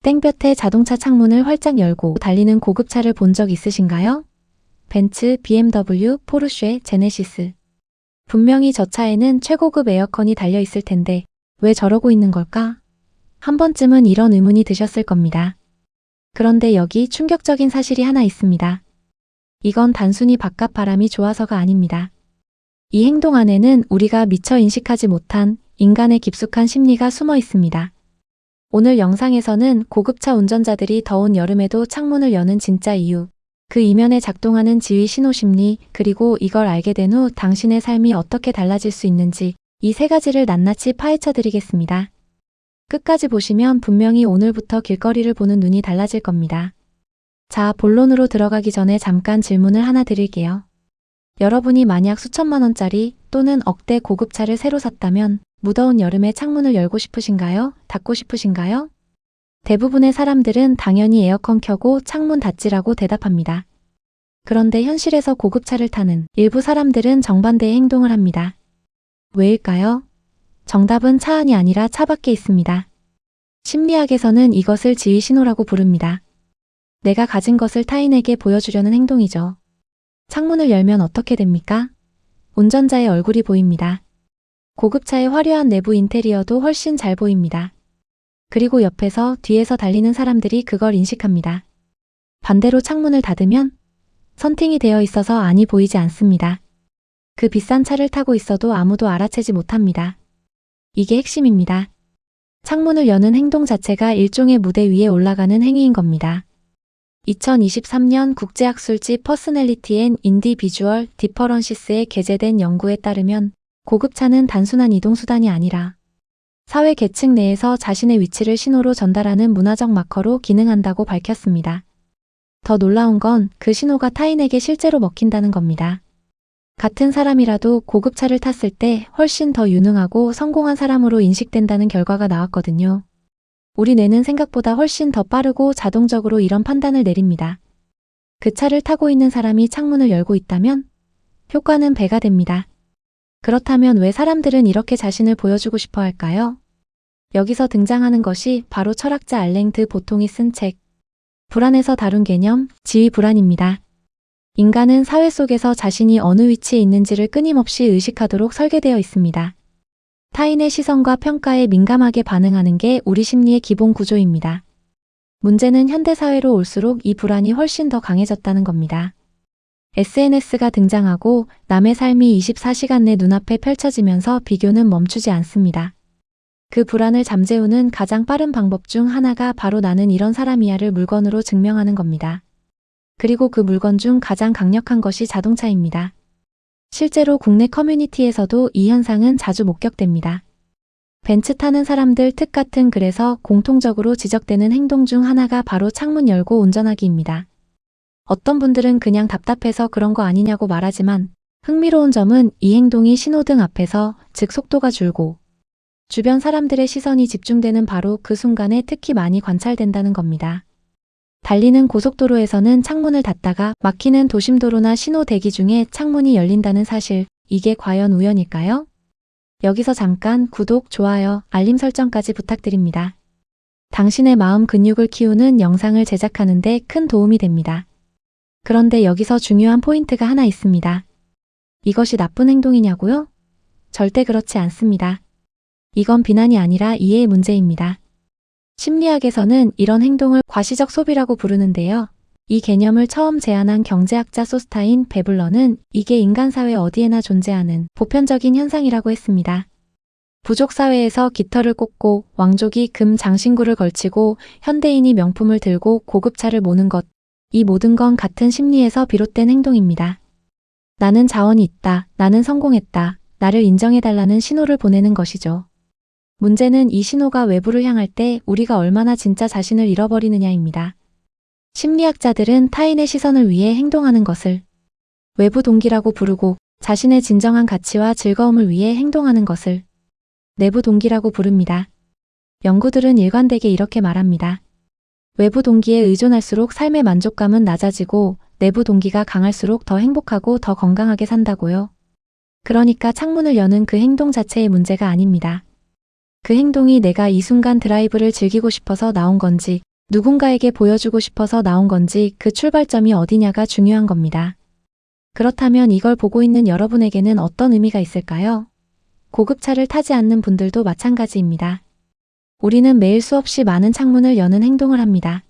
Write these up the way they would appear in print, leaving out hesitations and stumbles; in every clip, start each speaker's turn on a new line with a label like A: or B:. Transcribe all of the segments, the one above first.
A: 땡볕에 자동차 창문을 활짝 열고 달리는 고급차를 본 적 있으신가요? 벤츠, BMW, 포르쉐, 제네시스. 분명히 저 차에는 최고급 에어컨이 달려 있을 텐데 왜 저러고 있는 걸까? 한 번쯤은 이런 의문이 드셨을 겁니다. 그런데 여기 충격적인 사실이 하나 있습니다. 이건 단순히 바깥 바람이 좋아서가 아닙니다. 이 행동 안에는 우리가 미처 인식하지 못한 인간의 깊숙한 심리가 숨어 있습니다. 오늘 영상에서는 고급차 운전자들이 더운 여름에도 창문을 여는 진짜 이유, 그 이면에 작동하는 지휘 신호 심리, 그리고 이걸 알게 된 후 당신의 삶이 어떻게 달라질 수 있는지 이 세 가지를 낱낱이 파헤쳐 드리겠습니다. 끝까지 보시면 분명히 오늘부터 길거리를 보는 눈이 달라질 겁니다. 자, 본론으로 들어가기 전에 잠깐 질문을 하나 드릴게요. 여러분이 만약 수천만 원짜리 또는 억대 고급차를 새로 샀다면 무더운 여름에 창문을 열고 싶으신가요? 닫고 싶으신가요? 대부분의 사람들은 당연히 에어컨 켜고 창문 닫지라고 대답합니다. 그런데 현실에서 고급차를 타는 일부 사람들은 정반대의 행동을 합니다. 왜일까요? 정답은 차 안이 아니라 차 밖에 있습니다. 심리학에서는 이것을 지휘 신호라고 부릅니다. 내가 가진 것을 타인에게 보여주려는 행동이죠. 창문을 열면 어떻게 됩니까? 운전자의 얼굴이 보입니다. 고급차의 화려한 내부 인테리어도 훨씬 잘 보입니다. 그리고 옆에서 뒤에서 달리는 사람들이 그걸 인식합니다. 반대로 창문을 닫으면 선팅이 되어 있어서 안이 보이지 않습니다. 그 비싼 차를 타고 있어도 아무도 알아채지 못합니다. 이게 핵심입니다. 창문을 여는 행동 자체가 일종의 무대 위에 올라가는 행위인 겁니다. 2023년 국제학술지 퍼스널리티 앤 인디비주얼 디퍼런시스에 게재된 연구에 따르면 고급차는 단순한 이동수단이 아니라 사회 계층 내에서 자신의 위치를 신호로 전달하는 문화적 마커로 기능한다고 밝혔습니다. 더 놀라운 건 그 신호가 타인에게 실제로 먹힌다는 겁니다. 같은 사람이라도 고급차를 탔을 때 훨씬 더 유능하고 성공한 사람으로 인식된다는 결과가 나왔거든요. 우리 뇌는 생각보다 훨씬 더 빠르고 자동적으로 이런 판단을 내립니다. 그 차를 타고 있는 사람이 창문을 열고 있다면 효과는 배가 됩니다. 그렇다면 왜 사람들은 이렇게 자신을 보여주고 싶어 할까요? 여기서 등장하는 것이 바로 철학자 알랭 드 보통이 쓴 책, 불안에서 다룬 개념, 지위 불안입니다. 인간은 사회 속에서 자신이 어느 위치에 있는지를 끊임없이 의식하도록 설계되어 있습니다. 타인의 시선과 평가에 민감하게 반응하는 게 우리 심리의 기본 구조입니다. 문제는 현대사회로 올수록 이 불안이 훨씬 더 강해졌다는 겁니다. SNS가 등장하고 남의 삶이 24시간 내 눈앞에 펼쳐지면서 비교는 멈추지 않습니다. 그 불안을 잠재우는 가장 빠른 방법 중 하나가 바로 나는 이런 사람이야를 물건으로 증명하는 겁니다. 그리고 그 물건 중 가장 강력한 것이 자동차입니다. 실제로 국내 커뮤니티에서도 이 현상은 자주 목격됩니다. 벤츠 타는 사람들 특 같은 글에서 공통적으로 지적되는 행동 중 하나가 바로 창문 열고 운전하기입니다. 어떤 분들은 그냥 답답해서 그런 거 아니냐고 말하지만 흥미로운 점은 이 행동이 신호등 앞에서, 즉 속도가 줄고 주변 사람들의 시선이 집중되는 바로 그 순간에 특히 많이 관찰된다는 겁니다. 달리는 고속도로에서는 창문을 닫다가 막히는 도심도로나 신호 대기 중에 창문이 열린다는 사실, 이게 과연 우연일까요? 여기서 잠깐 구독, 좋아요, 알림 설정까지 부탁드립니다. 당신의 마음 근육을 키우는 영상을 제작하는 데 큰 도움이 됩니다. 그런데 여기서 중요한 포인트가 하나 있습니다. 이것이 나쁜 행동이냐고요? 절대 그렇지 않습니다. 이건 비난이 아니라 이해의 문제입니다. 심리학에서는 이런 행동을 과시적 소비라고 부르는데요. 이 개념을 처음 제안한 경제학자 소스타인 베블러는 이게 인간사회 어디에나 존재하는 보편적인 현상이라고 했습니다. 부족사회에서 깃털을 꽂고 왕족이 금 장신구를 걸치고 현대인이 명품을 들고 고급차를 모는 것, 이 모든 건 같은 심리에서 비롯된 행동입니다. 나는 자원이 있다, 나는 성공했다, 나를 인정해달라는 신호를 보내는 것이죠. 문제는 이 신호가 외부를 향할 때 우리가 얼마나 진짜 자신을 잃어버리느냐입니다. 심리학자들은 타인의 시선을 위해 행동하는 것을 외부 동기라고 부르고 자신의 진정한 가치와 즐거움을 위해 행동하는 것을 내부 동기라고 부릅니다. 연구들은 일관되게 이렇게 말합니다. 외부 동기에 의존할수록 삶의 만족감은 낮아지고 내부 동기가 강할수록 더 행복하고 더 건강하게 산다고요. 그러니까 창문을 여는 그 행동 자체의 문제가 아닙니다. 그 행동이 내가 이 순간 드라이브를 즐기고 싶어서 나온 건지 누군가에게 보여주고 싶어서 나온 건지 그 출발점이 어디냐가 중요한 겁니다. 그렇다면 이걸 보고 있는 여러분에게는 어떤 의미가 있을까요? 고급차를 타지 않는 분들도 마찬가지입니다. 우리는 매일 수없이 많은 창문을 여는 행동을 합니다.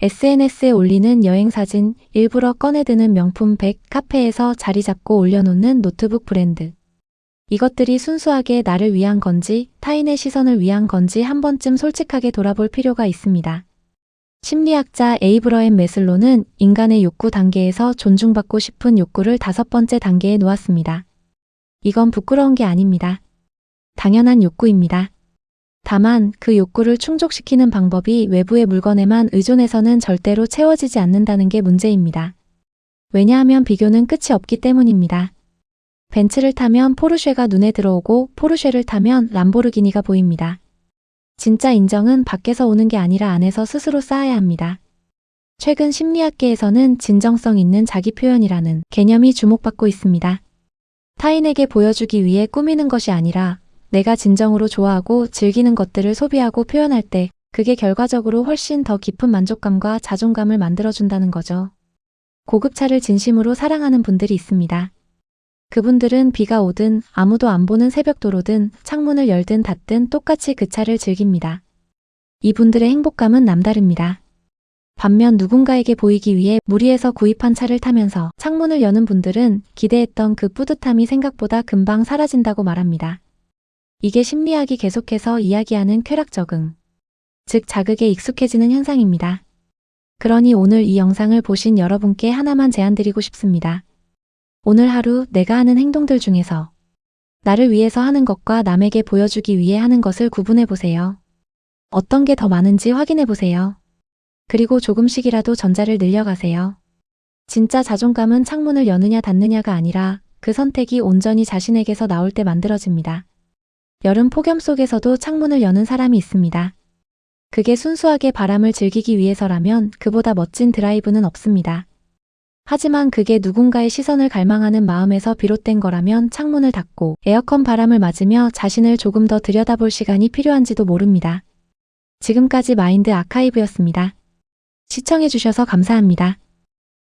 A: SNS에 올리는 여행사진, 일부러 꺼내드는 명품 백, 카페에서 자리 잡고 올려놓는 노트북 브랜드. 이것들이 순수하게 나를 위한 건지, 타인의 시선을 위한 건지 한 번쯤 솔직하게 돌아볼 필요가 있습니다. 심리학자 에이브러햄 매슬로는 인간의 욕구 단계에서 존중받고 싶은 욕구를 5번째 단계에 놓았습니다. 이건 부끄러운 게 아닙니다. 당연한 욕구입니다. 다만 그 욕구를 충족시키는 방법이 외부의 물건에만 의존해서는 절대로 채워지지 않는다는 게 문제입니다. 왜냐하면 비교는 끝이 없기 때문입니다. 벤츠를 타면 포르쉐가 눈에 들어오고 포르쉐를 타면 람보르기니가 보입니다. 진짜 인정은 밖에서 오는 게 아니라 안에서 스스로 쌓아야 합니다. 최근 심리학계에서는 진정성 있는 자기 표현이라는 개념이 주목받고 있습니다. 타인에게 보여주기 위해 꾸미는 것이 아니라 내가 진정으로 좋아하고 즐기는 것들을 소비하고 표현할 때 그게 결과적으로 훨씬 더 깊은 만족감과 자존감을 만들어준다는 거죠. 고급차를 진심으로 사랑하는 분들이 있습니다. 그분들은 비가 오든 아무도 안 보는 새벽도로든 창문을 열든 닫든 똑같이 그 차를 즐깁니다. 이분들의 행복감은 남다릅니다. 반면 누군가에게 보이기 위해 무리해서 구입한 차를 타면서 창문을 여는 분들은 기대했던 그 뿌듯함이 생각보다 금방 사라진다고 말합니다. 이게 심리학이 계속해서 이야기하는 쾌락 적응, 즉 자극에 익숙해지는 현상입니다. 그러니 오늘 이 영상을 보신 여러분께 하나만 제안드리고 싶습니다. 오늘 하루 내가 하는 행동들 중에서 나를 위해서 하는 것과 남에게 보여주기 위해 하는 것을 구분해 보세요. 어떤 게 더 많은지 확인해 보세요. 그리고 조금씩이라도 전자를 늘려가세요. 진짜 자존감은 창문을 여느냐 닫느냐가 아니라 그 선택이 온전히 자신에게서 나올 때 만들어집니다. 여름 폭염 속에서도 창문을 여는 사람이 있습니다. 그게 순수하게 바람을 즐기기 위해서라면 그보다 멋진 드라이브는 없습니다. 하지만 그게 누군가의 시선을 갈망하는 마음에서 비롯된 거라면 창문을 닫고 에어컨 바람을 맞으며 자신을 조금 더 들여다볼 시간이 필요한지도 모릅니다. 지금까지 마인드 아카이브였습니다. 시청해주셔서 감사합니다.